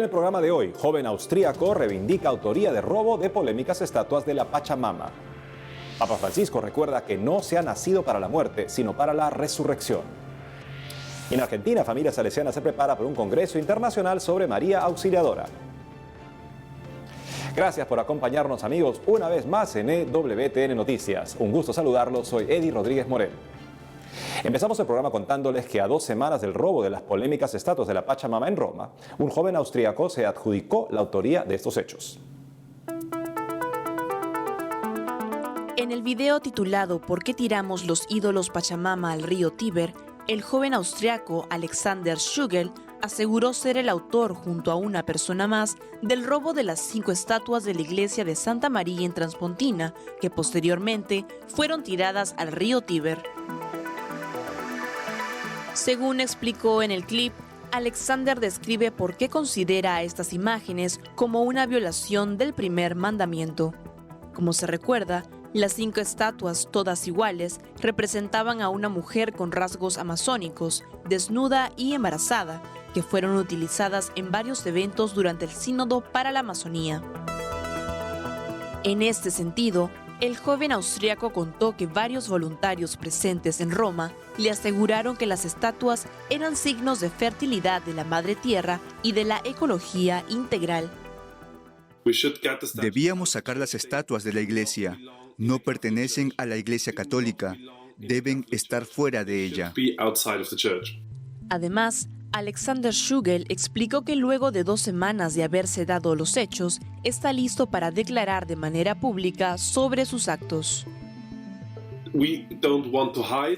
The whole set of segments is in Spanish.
el programa de hoy, joven austríaco reivindica autoría de robo de polémicas estatuas de la Pachamama. Papa Francisco recuerda que no se ha nacido para la muerte, sino para la resurrección. En Argentina, familia salesiana se prepara para un congreso internacional sobre María Auxiliadora. Gracias por acompañarnos, amigos, una vez más en EWTN Noticias. Un gusto saludarlos, soy Eddie Rodríguez Morel. Empezamos el programa contándoles que a 2 semanas del robo de las polémicas estatuas de la Pachamama en Roma, un joven austríaco se adjudicó la autoría de estos hechos. En el video titulado ¿Por qué tiramos los ídolos Pachamama al río Tíber?, el joven austriaco Alexander Schugel aseguró ser el autor, junto a una persona más, del robo de las 5 estatuas de la iglesia de Santa María en Transpontina, que posteriormente fueron tiradas al río Tíber. Según explicó en el clip, Alexander describe por qué considera a estas imágenes como una violación del primer mandamiento. Como se recuerda, las 5 estatuas, todas iguales, representaban a una mujer con rasgos amazónicos, desnuda y embarazada, que fueron utilizadas en varios eventos durante el Sínodo para la Amazonía. En este sentido, el joven austríaco contó que varios voluntarios presentes en Roma le aseguraron que las estatuas eran signos de fertilidad de la Madre Tierra y de la ecología integral. Debíamos sacar las estatuas de la iglesia. No pertenecen a la Iglesia Católica. Deben estar fuera de ella. Además, Alexander Schugel explicó que luego de 2 semanas de haberse dado los hechos, está listo para declarar de manera pública sobre sus actos.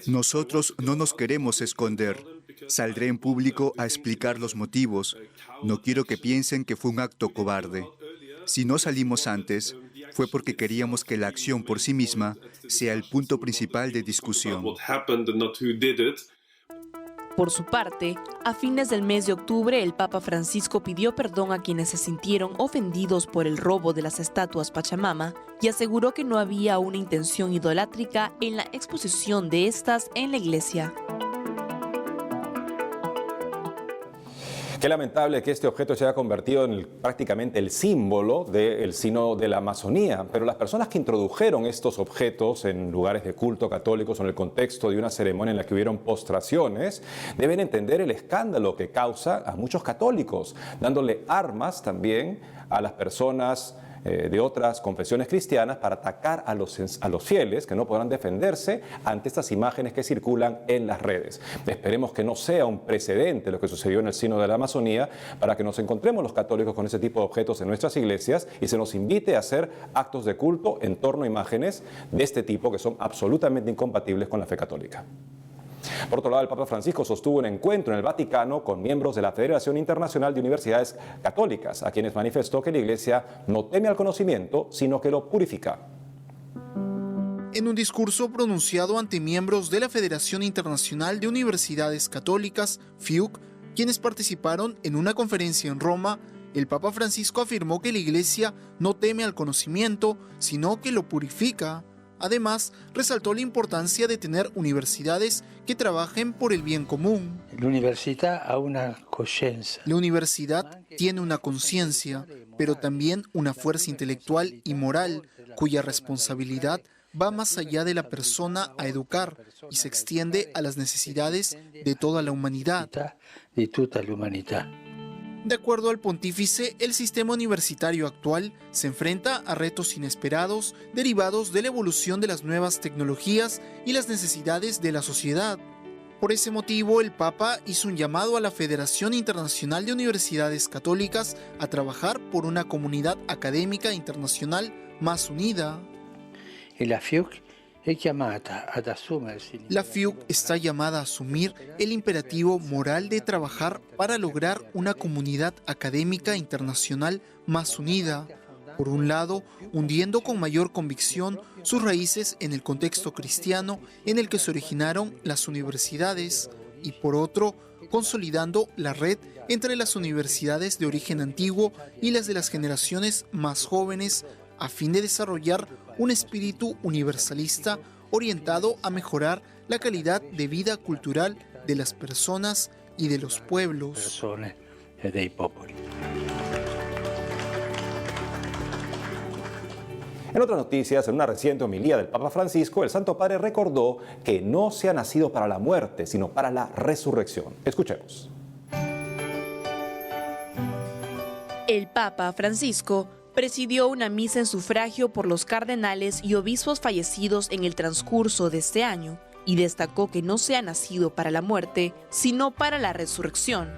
Nosotros no nos queremos esconder. Saldré en público a explicar los motivos. No quiero que piensen que fue un acto cobarde. Si no salimos antes, fue porque queríamos que la acción por sí misma sea el punto principal de discusión. Por su parte, a fines del mes de octubre, el Papa Francisco pidió perdón a quienes se sintieron ofendidos por el robo de las estatuas Pachamama y aseguró que no había una intención idolátrica en la exposición de estas en la iglesia. Qué lamentable que este objeto se haya convertido en prácticamente el símbolo del Sínodo de la Amazonía, pero las personas que introdujeron estos objetos en lugares de culto católicos o en el contexto de una ceremonia en la que hubieron postraciones, deben entender el escándalo que causa a muchos católicos, dándole armas también a las personas de otras confesiones cristianas para atacar a los fieles que no podrán defenderse ante estas imágenes que circulan en las redes. Esperemos que no sea un precedente lo que sucedió en el Sínodo de la Amazonía para que nos encontremos los católicos con ese tipo de objetos en nuestras iglesias y se nos invite a hacer actos de culto en torno a imágenes de este tipo que son absolutamente incompatibles con la fe católica. Por otro lado, el Papa Francisco sostuvo un encuentro en el Vaticano con miembros de la Federación Internacional de Universidades Católicas, a quienes manifestó que la Iglesia no teme al conocimiento, sino que lo purifica. En un discurso pronunciado ante miembros de la Federación Internacional de Universidades Católicas, FIUC, quienes participaron en una conferencia en Roma, el Papa Francisco afirmó que la Iglesia no teme al conocimiento, sino que lo purifica. Además, resaltó la importancia de tener universidades que trabajen por el bien común. La universidad tiene una conciencia, pero también una fuerza intelectual y moral, cuya responsabilidad va más allá de la persona a educar y se extiende a las necesidades de toda la humanidad. De acuerdo al pontífice, el sistema universitario actual se enfrenta a retos inesperados derivados de la evolución de las nuevas tecnologías y las necesidades de la sociedad. Por ese motivo, el Papa hizo un llamado a la Federación Internacional de Universidades Católicas a trabajar por una comunidad académica internacional más unida. La FIUC está llamada a asumir el imperativo moral de trabajar para lograr una comunidad académica internacional más unida. Por un lado, hundiendo con mayor convicción sus raíces en el contexto cristiano en el que se originaron las universidades, y por otro, consolidando la red entre las universidades de origen antiguo y las de las generaciones más jóvenes, a fin de desarrollar un espíritu universalista orientado a mejorar la calidad de vida cultural de las personas y de los pueblos. En otras noticias, en una reciente homilía del Papa Francisco, el Santo Padre recordó que no se ha nacido para la muerte, sino para la resurrección. Escuchemos. El Papa Francisco presidió una misa en sufragio por los cardenales y obispos fallecidos en el transcurso de este año y destacó que no se ha nacido para la muerte, sino para la resurrección.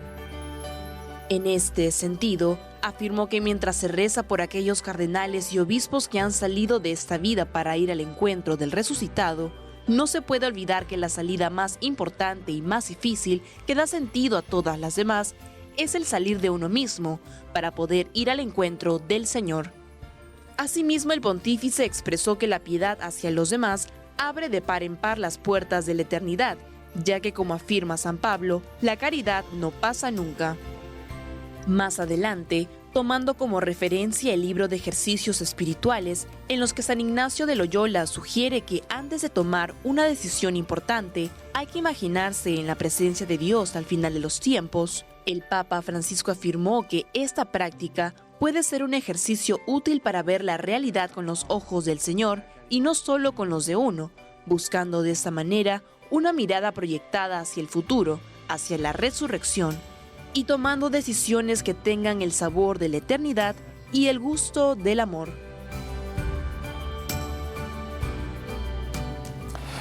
En este sentido, afirmó que mientras se reza por aquellos cardenales y obispos que han salido de esta vida para ir al encuentro del resucitado, no se puede olvidar que la salida más importante y más difícil que da sentido a todas las demás es el salir de uno mismo para poder ir al encuentro del Señor. Asimismo, el pontífice expresó que la piedad hacia los demás abre de par en par las puertas de la eternidad, ya que, como afirma San Pablo, la caridad no pasa nunca. Más adelante, tomando como referencia el libro de ejercicios espirituales, en los que San Ignacio de Loyola sugiere que antes de tomar una decisión importante, hay que imaginarse en la presencia de Dios al final de los tiempos, el Papa Francisco afirmó que esta práctica puede ser un ejercicio útil para ver la realidad con los ojos del Señor y no solo con los de uno, buscando de esta manera una mirada proyectada hacia el futuro, hacia la resurrección, y tomando decisiones que tengan el sabor de la eternidad y el gusto del amor.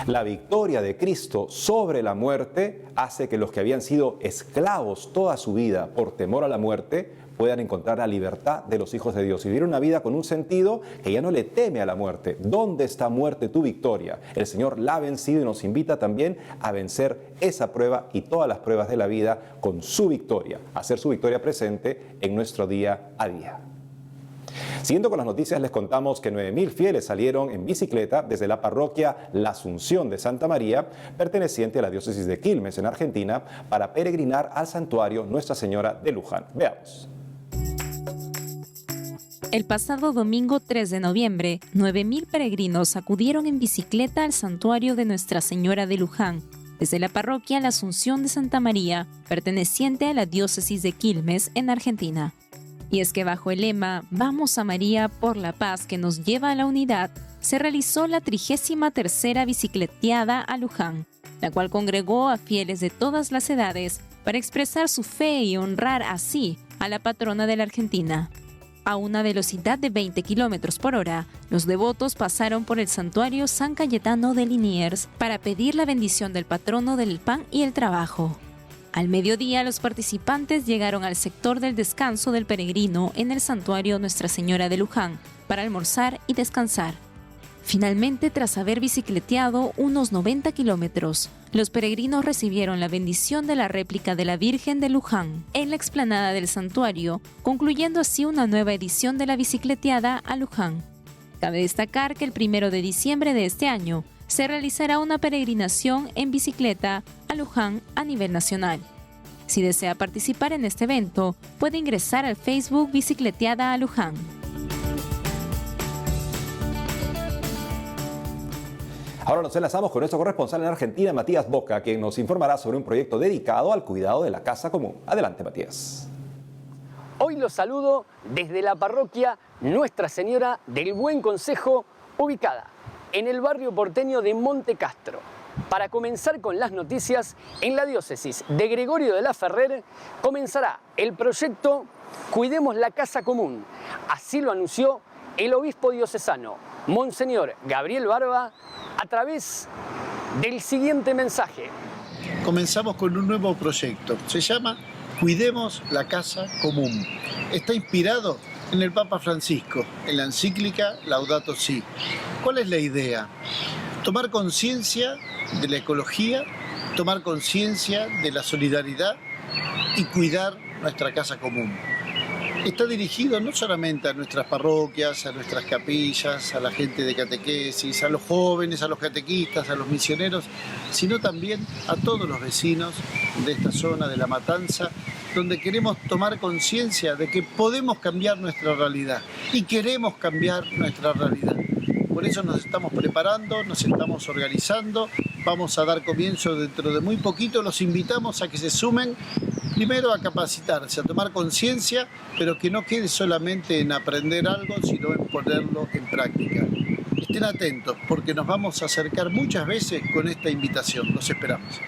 La victoria de Cristo sobre la muerte hace que los que habían sido esclavos toda su vida por temor a la muerte puedan encontrar la libertad de los hijos de Dios y vivir una vida con un sentido que ya no le teme a la muerte. ¿Dónde está, muerte, tu victoria? El Señor la ha vencido y nos invita también a vencer esa prueba y todas las pruebas de la vida con su victoria, a hacer su victoria presente en nuestro día a día. Siguiendo con las noticias, les contamos que 9.000 fieles salieron en bicicleta desde la parroquia La Asunción de Santa María, perteneciente a la diócesis de Quilmes, en Argentina, para peregrinar al santuario Nuestra Señora de Luján. Veamos. El pasado domingo 3 de noviembre, 9.000 peregrinos acudieron en bicicleta al santuario de Nuestra Señora de Luján, desde la parroquia La Asunción de Santa María, perteneciente a la diócesis de Quilmes, en Argentina. Y es que bajo el lema «Vamos a María por la paz que nos lleva a la unidad», se realizó la 33ª bicicleteada a Luján, la cual congregó a fieles de todas las edades para expresar su fe y honrar así a la patrona de la Argentina. A una velocidad de 20 km por hora, los devotos pasaron por el santuario San Cayetano de Liniers para pedir la bendición del patrono del pan y el trabajo. Al mediodía, los participantes llegaron al sector del descanso del peregrino en el santuario Nuestra Señora de Luján para almorzar y descansar. Finalmente, tras haber bicicleteado unos 90 kilómetros, los peregrinos recibieron la bendición de la réplica de la Virgen de Luján en la explanada del santuario, concluyendo así una nueva edición de la bicicleteada a Luján. Cabe destacar que el 1 de diciembre de este año se realizará una peregrinación en bicicleta a Luján a nivel nacional. Si desea participar en este evento, puede ingresar al Facebook Bicicleteada a Luján. Ahora nos enlazamos con nuestro corresponsal en Argentina, Matías Boca, quien nos informará sobre un proyecto dedicado al cuidado de la casa común. Adelante, Matías. Hoy los saludo desde la parroquia Nuestra Señora del Buen Consejo, ubicada en el barrio porteño de Monte Castro. Para comenzar con las noticias, en la diócesis de Gregorio de la Ferrer comenzará el proyecto Cuidemos la Casa Común. Así lo anunció el obispo diocesano, Monseñor Gabriel Barba, a través del siguiente mensaje. Comenzamos con un nuevo proyecto. Se llama Cuidemos la Casa Común. Está inspirado en el Papa Francisco, en la encíclica Laudato Si. ¿Cuál es la idea? Tomar conciencia de la ecología, tomar conciencia de la solidaridad y cuidar nuestra casa común. Está dirigido no solamente a nuestras parroquias, a nuestras capillas, a la gente de catequesis, a los jóvenes, a los catequistas, a los misioneros, sino también a todos los vecinos de esta zona de La Matanza, donde queremos tomar conciencia de que podemos cambiar nuestra realidad y queremos cambiar nuestra realidad. Por eso nos estamos preparando, nos estamos organizando, vamos a dar comienzo dentro de muy poquito, los invitamos a que se sumen Primero a capacitarse, a tomar conciencia, pero que no quede solamente en aprender algo, sino en ponerlo en práctica. Estén atentos, porque nos vamos a acercar muchas veces con esta invitación. Los esperamos.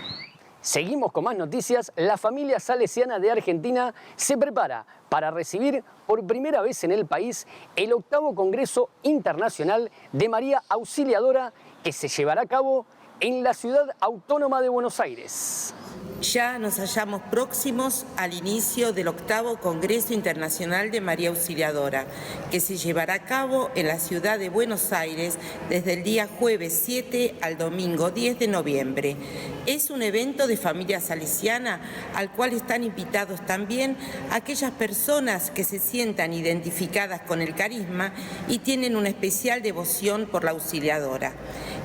Seguimos con más noticias. La familia salesiana de Argentina se prepara para recibir por primera vez en el país el 8º Congreso Internacional de María Auxiliadora, que se llevará a cabo en la Ciudad Autónoma de Buenos Aires. Ya nos hallamos próximos al inicio del 8º Congreso Internacional de María Auxiliadora, que se llevará a cabo en la ciudad de Buenos Aires desde el día jueves 7 al domingo 10 de noviembre. Es un evento de familia salesiana al cual están invitados también aquellas personas que se sientan identificadas con el carisma y tienen una especial devoción por la Auxiliadora.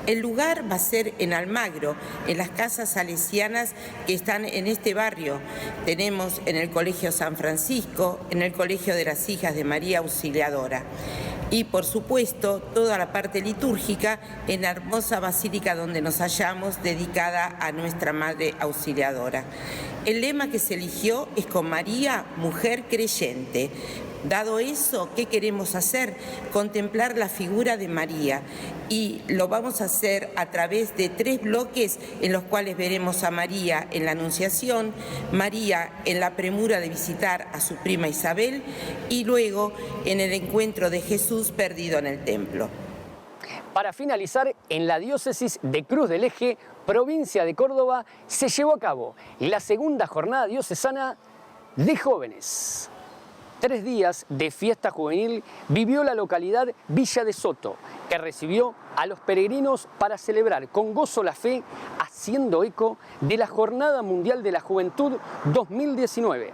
El lugar va a ser en Almagro, en las casas salesianas que están en este barrio. Tenemos en el Colegio San Francisco, en el Colegio de las Hijas de María Auxiliadora. Y por supuesto toda la parte litúrgica en la hermosa basílica donde nos hallamos, dedicada a nuestra Madre Auxiliadora. El lema que se eligió es con María, mujer creyente. Dado eso, ¿qué queremos hacer? Contemplar la figura de María, y lo vamos a hacer a través de 3 bloques en los cuales veremos a María en la Anunciación, María en la premura de visitar a su prima Isabel y luego en el encuentro de Jesús perdido en el templo. Para finalizar, en la diócesis de Cruz del Eje, provincia de Córdoba, se llevó a cabo la segunda jornada diocesana de jóvenes. 3 días de fiesta juvenil vivió la localidad Villa de Soto, que recibió a los peregrinos para celebrar con gozo la fe, haciendo eco de la Jornada Mundial de la Juventud 2019.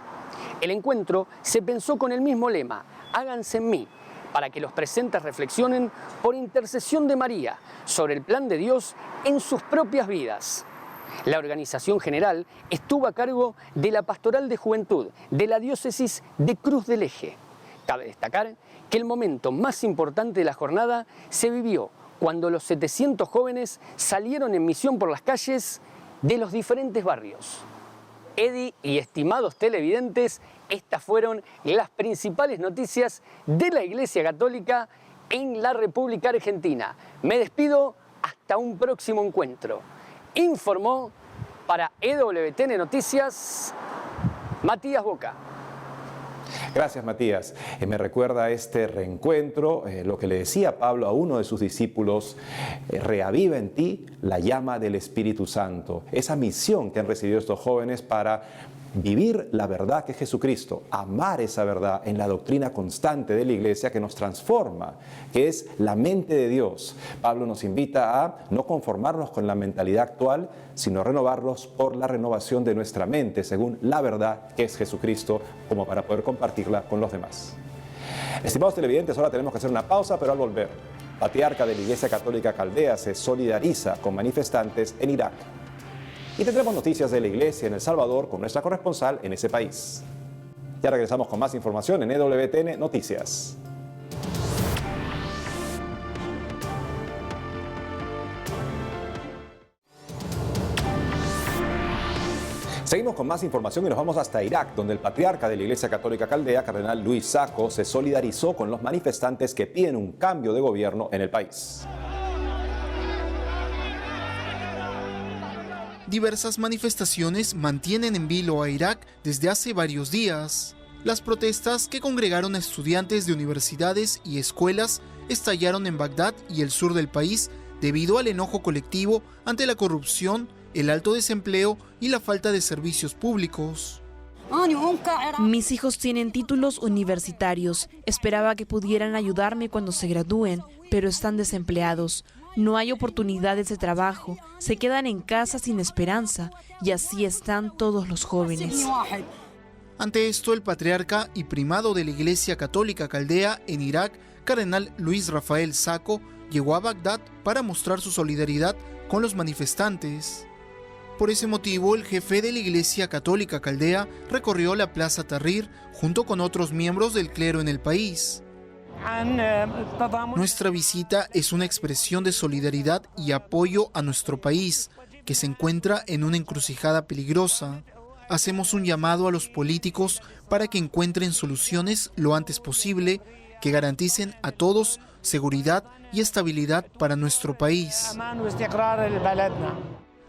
El encuentro se pensó con el mismo lema, háganse en mí, para que los presentes reflexionen por intercesión de María sobre el plan de Dios en sus propias vidas. La organización general estuvo a cargo de la Pastoral de Juventud de la Diócesis de Cruz del Eje. Cabe destacar que el momento más importante de la jornada se vivió cuando los 700 jóvenes salieron en misión por las calles de los diferentes barrios. Edi y estimados televidentes, estas fueron las principales noticias de la Iglesia Católica en la República Argentina. Me despido hasta un próximo encuentro. Informó para EWTN Noticias, Matías Boca. Gracias, Matías. Me recuerda este reencuentro, lo que le decía Pablo a uno de sus discípulos, reaviva en ti la llama del Espíritu Santo. Esa misión que han recibido estos jóvenes para vivir la verdad que es Jesucristo, amar esa verdad en la doctrina constante de la Iglesia que nos transforma, que es la mente de Dios. Pablo nos invita a no conformarnos con la mentalidad actual, sino renovarlos por la renovación de nuestra mente, según la verdad que es Jesucristo, como para poder compartirla con los demás. Estimados televidentes, ahora tenemos que hacer una pausa, pero al volver, patriarca de la Iglesia Católica Caldea se solidariza con manifestantes en Irak. Y tendremos noticias de la Iglesia en El Salvador con nuestra corresponsal en ese país. Ya regresamos con más información en EWTN Noticias. Seguimos con más información y nos vamos hasta Irak, donde el patriarca de la Iglesia Católica Caldea, cardenal Luis Sacco, se solidarizó con los manifestantes que piden un cambio de gobierno en el país. Diversas manifestaciones mantienen en vilo a Irak desde hace varios días. Las protestas que congregaron a estudiantes de universidades y escuelas estallaron en Bagdad y el sur del país debido al enojo colectivo ante la corrupción, el alto desempleo y la falta de servicios públicos. Mis hijos tienen títulos universitarios. Esperaba que pudieran ayudarme cuando se gradúen, pero están desempleados. No hay oportunidades de trabajo, se quedan en casa sin esperanza, y así están todos los jóvenes. Ante esto, el patriarca y primado de la Iglesia Católica Caldea en Irak, cardenal Luis Rafael Sacco, llegó a Bagdad para mostrar su solidaridad con los manifestantes. Por ese motivo, el jefe de la Iglesia Católica Caldea recorrió la Plaza Tahrir junto con otros miembros del clero en el país. Nuestra visita es una expresión de solidaridad y apoyo a nuestro país, que se encuentra en una encrucijada peligrosa. hacemos un llamado a los políticos para que encuentren soluciones lo antes posible que garanticen a todos seguridad y estabilidad para nuestro país.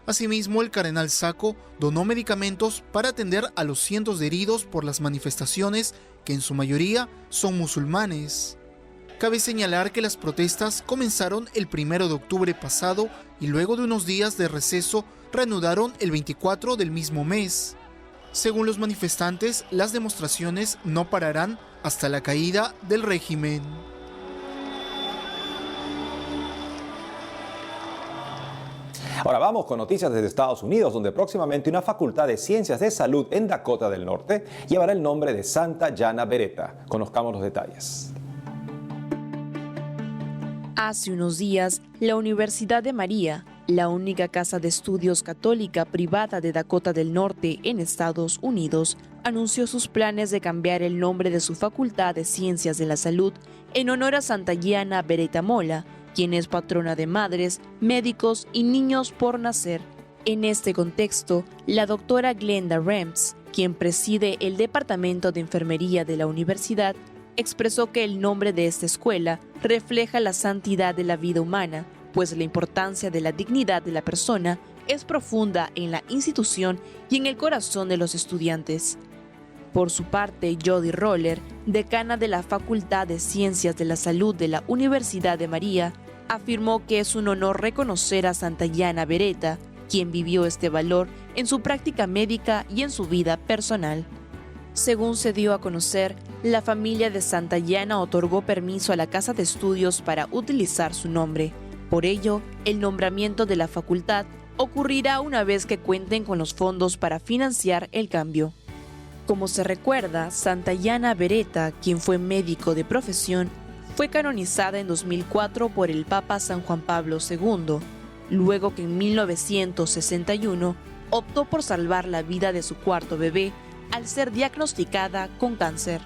Asimismo, el cardenal Sacco donó medicamentos para atender a los cientos de heridos por las manifestaciones, que en su mayoría son musulmanes. Cabe señalar que las protestas comenzaron el 1 de octubre pasado y luego de unos días de receso reanudaron el 24 del mismo mes. Según los manifestantes, las demostraciones no pararán hasta la caída del régimen. Ahora vamos con noticias desde Estados Unidos, donde próximamente una facultad de ciencias de salud en Dakota del Norte llevará el nombre de Santa Yana Beretta. Conozcamos los detalles. Hace unos días, la Universidad de María, la única casa de estudios católica privada de Dakota del Norte en Estados Unidos, anunció sus planes de cambiar el nombre de su Facultad de Ciencias de la Salud en honor a Santa Yana Beretta Molla, quien es patrona de madres, médicos y niños por nacer. En este contexto, la doctora Glenda Ramps, quien preside el Departamento de Enfermería de la universidad, expresó que el nombre de esta escuela refleja la santidad de la vida humana, pues la importancia de la dignidad de la persona es profunda en la institución y en el corazón de los estudiantes. Por su parte, Jody Roller, decana de la Facultad de Ciencias de la Salud de la Universidad de María, afirmó que es un honor reconocer a Santa Yana Beretta, quien vivió este valor en su práctica médica y en su vida personal. Según se dio a conocer, la familia de Santa Yana otorgó permiso a la casa de estudios para utilizar su nombre. Por ello, el nombramiento de la facultad ocurrirá una vez que cuenten con los fondos para financiar el cambio. Como se recuerda, Santa Yana Beretta, quien fue médico de profesión, fue canonizada en 2004 por el Papa San Juan Pablo II, luego que en 1961 optó por salvar la vida de su cuarto bebé al ser diagnosticada con cáncer.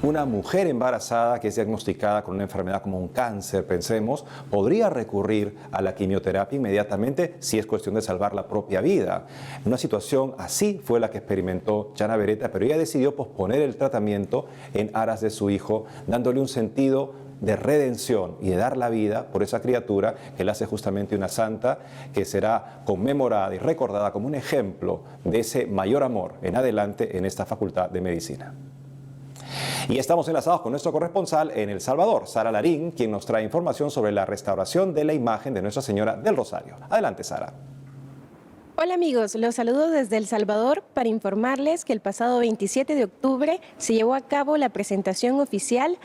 Una mujer embarazada que es diagnosticada con una enfermedad como un cáncer, pensemos, podría recurrir a la quimioterapia inmediatamente si es cuestión de salvar la propia vida. Una situación así fue la que experimentó Yana Beretta, pero ella decidió posponer el tratamiento en aras de su hijo, dándole un sentido de redención y de dar la vida por esa criatura que la hace justamente una santa que será conmemorada y recordada como un ejemplo de ese mayor amor en adelante en esta facultad de medicina. Y estamos enlazados con nuestro corresponsal en El Salvador, Sara Larín, quien nos trae información sobre la restauración de la imagen de Nuestra Señora del Rosario. Adelante, Sara. Hola amigos, los saludo desde El Salvador para informarles que el pasado 27 de octubre se llevó a cabo la presentación oficial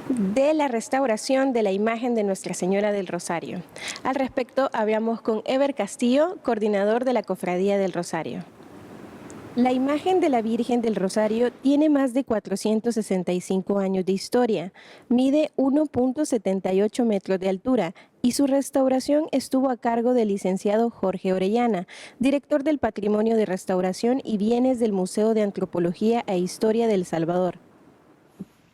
de la restauración de la imagen de Nuestra Señora del Rosario. Al respecto, hablamos con Ever Castillo, coordinador de la Cofradía del Rosario. La imagen de la Virgen del Rosario tiene más de 465 años de historia, mide 1.78 metros de altura y su restauración estuvo a cargo del licenciado Jorge Orellana, director del Patrimonio de Restauración y Bienes del Museo de Antropología e Historia de El Salvador.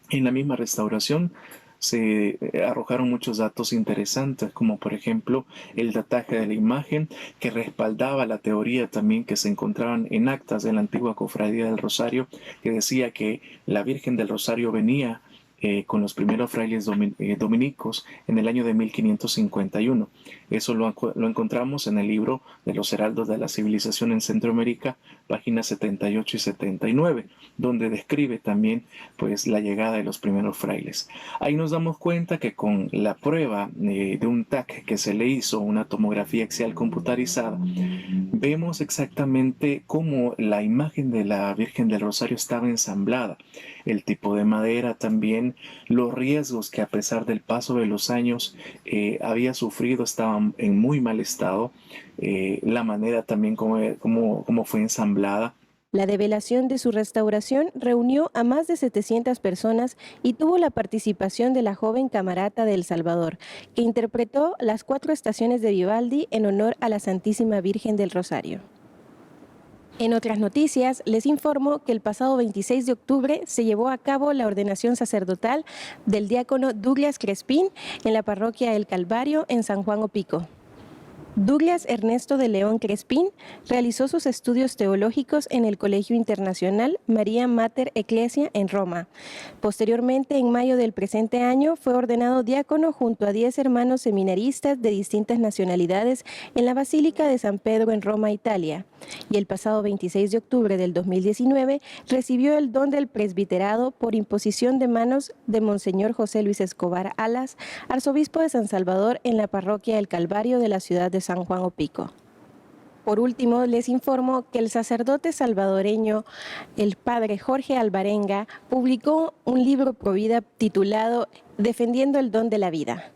En la misma restauración se arrojaron muchos datos interesantes, como por ejemplo el dataje de la imagen que respaldaba la teoría también que se encontraban en actas de la antigua Cofradía del Rosario, que decía que la Virgen del Rosario venía con los primeros frailes dominicos en el año de 1551. Eso lo encontramos en el libro de los Heraldos de la Civilización en Centroamérica, páginas 78 y 79, donde describe también pues, la llegada de los primeros frailes. Ahí nos damos cuenta que con la prueba de un TAC que se le hizo, una tomografía axial computarizada, vemos exactamente cómo la imagen de la Virgen del Rosario estaba ensamblada, el tipo de madera también, los riesgos que a pesar del paso de los años había sufrido estaban en muy mal estado, la manera también como fue ensamblada. La develación de su restauración reunió a más de 700 personas y tuvo la participación de la joven camarata de El Salvador, que interpretó las 4 estaciones de Vivaldi en honor a la Santísima Virgen del Rosario. En otras noticias, les informo que el pasado 26 de octubre se llevó a cabo la ordenación sacerdotal del diácono Douglas Crespín en la parroquia El Calvario en San Juan Opico. Douglas Ernesto de León Crespín realizó sus estudios teológicos en el Colegio Internacional María Mater Ecclesia en Roma. Posteriormente, en mayo del presente año, fue ordenado diácono junto a 10 hermanos seminaristas de distintas nacionalidades en la Basílica de San Pedro en Roma, Italia. Y el pasado 26 de octubre del 2019 recibió el don del presbiterado por imposición de manos de Monseñor José Luis Escobar Alas, arzobispo de San Salvador en la parroquia del Calvario de la ciudad de San Juan Opico. Por último, les informo que el sacerdote salvadoreño, el padre Jorge Alvarenga, publicó un libro pro vida titulado Defendiendo el don de la vida.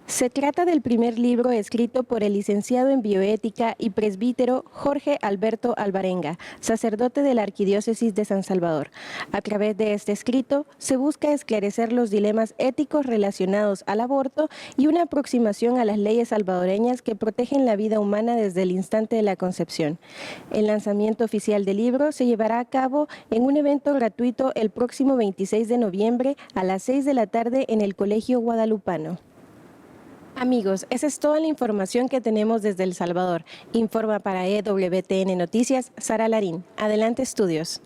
Se trata del primer libro escrito por el licenciado en bioética y presbítero Jorge Alberto Alvarenga, sacerdote de la Arquidiócesis de San Salvador. A través de este escrito se busca esclarecer los dilemas éticos relacionados al aborto y una aproximación a las leyes salvadoreñas que protegen la vida humana desde el instante de la concepción. El lanzamiento oficial del libro se llevará a cabo en un evento gratuito el próximo 26 de noviembre a las 6 de la tarde en el Colegio Guadalupano. Amigos, esa es toda la información que tenemos desde El Salvador. Informa para EWTN Noticias, Sara Larín. Adelante, estudios.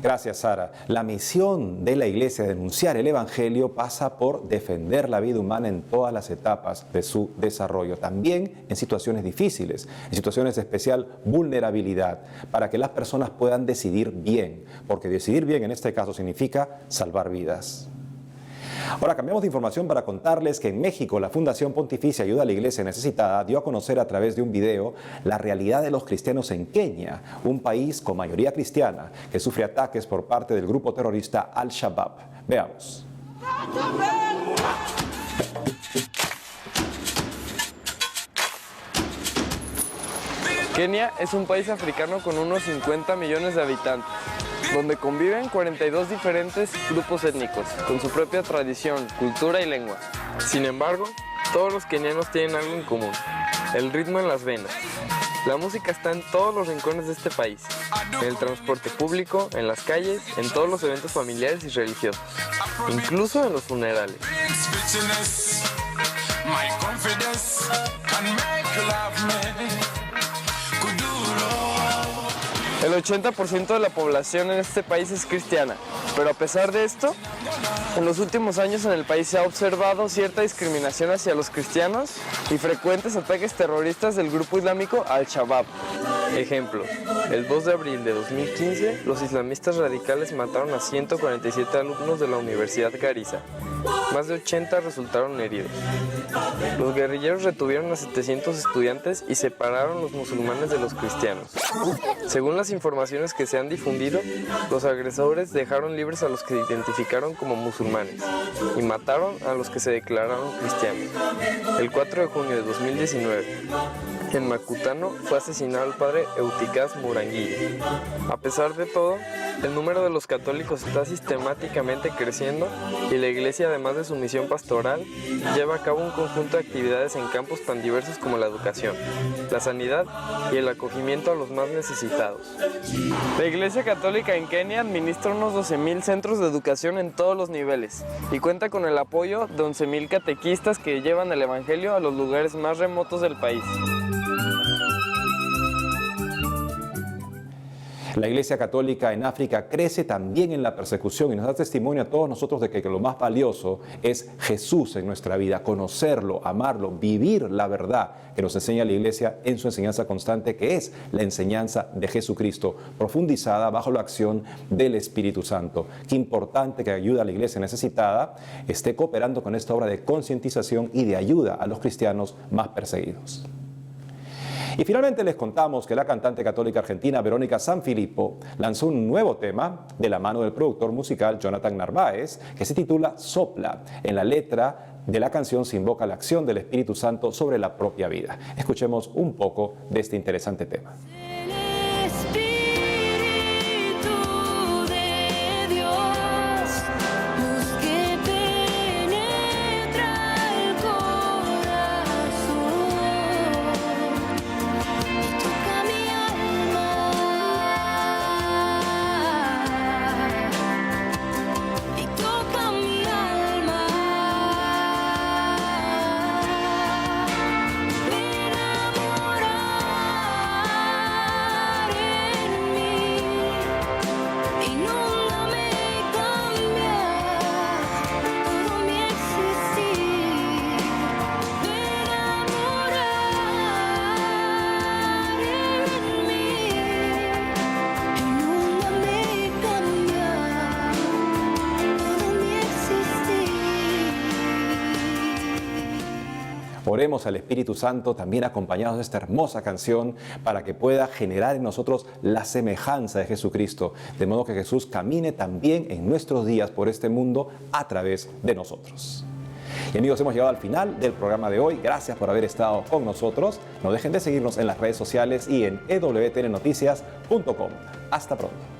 Gracias, Sara. La misión de la Iglesia de denunciar el Evangelio pasa por defender la vida humana en todas las etapas de su desarrollo, también en situaciones difíciles, en situaciones de especial vulnerabilidad, para que las personas puedan decidir bien, porque decidir bien en este caso significa salvar vidas. Ahora cambiamos de información para contarles que en México la Fundación Pontificia Ayuda a la Iglesia Necesitada dio a conocer a través de un video la realidad de los cristianos en Kenia, un país con mayoría cristiana que sufre ataques por parte del grupo terrorista Al-Shabaab. Veamos. Kenia es un país africano con unos 50 millones de habitantes, donde conviven 42 diferentes grupos étnicos, con su propia tradición, cultura y lengua. Sin embargo, todos los kenianos tienen algo en común: el ritmo en las venas. La música está en todos los rincones de este país, en el transporte público, en las calles, en todos los eventos familiares y religiosos, incluso en los funerales. El 80% de la población en este país es cristiana, pero a pesar de esto, en los últimos años en el país se ha observado cierta discriminación hacia los cristianos y frecuentes ataques terroristas del grupo islámico Al-Shabaab. Ejemplo, el 2 de abril de 2015, los islamistas radicales mataron a 147 alumnos de la Universidad Garissa. Más de 80 resultaron heridos. Los guerrilleros retuvieron a 700 estudiantes y separaron los musulmanes de los cristianos. Según las informaciones que se han difundido, los agresores dejaron libres a los que se identificaron como musulmanes y mataron a los que se declararon cristianos. El 4 de junio de 2019, en Macutano fue asesinado el padre Euticaz Muranguille. A pesar de todo, el número de los católicos está sistemáticamente creciendo y la iglesia, además de su misión pastoral, lleva a cabo un conjunto de actividades en campos tan diversos como la educación, la sanidad y el acogimiento a los más necesitados. La Iglesia Católica en Kenia administra unos 12,000 centros de educación en todos los niveles y cuenta con el apoyo de 11,000 catequistas que llevan el Evangelio a los lugares más remotos del país. La Iglesia Católica en África crece también en la persecución y nos da testimonio a todos nosotros de que lo más valioso es Jesús en nuestra vida, conocerlo, amarlo, vivir la verdad que nos enseña la Iglesia en su enseñanza constante, que es la enseñanza de Jesucristo, profundizada bajo la acción del Espíritu Santo. Qué importante que Ayuda a la Iglesia Necesitada esté cooperando con esta obra de concientización y de ayuda a los cristianos más perseguidos. Y finalmente les contamos que la cantante católica argentina Verónica Sanfilippo lanzó un nuevo tema de la mano del productor musical Jonathan Narváez, que se titula Sopla. En la letra de la canción se invoca la acción del Espíritu Santo sobre la propia vida. Escuchemos un poco de este interesante tema. Ven Oremos al Espíritu Santo, también acompañados de esta hermosa canción, para que pueda generar en nosotros la semejanza de Jesucristo, de modo que Jesús camine también en nuestros días por este mundo a través de nosotros. Y amigos, hemos llegado al final del programa de hoy. Gracias por haber estado con nosotros. No dejen de seguirnos en las redes sociales y en ewtnnoticias.com. Hasta pronto.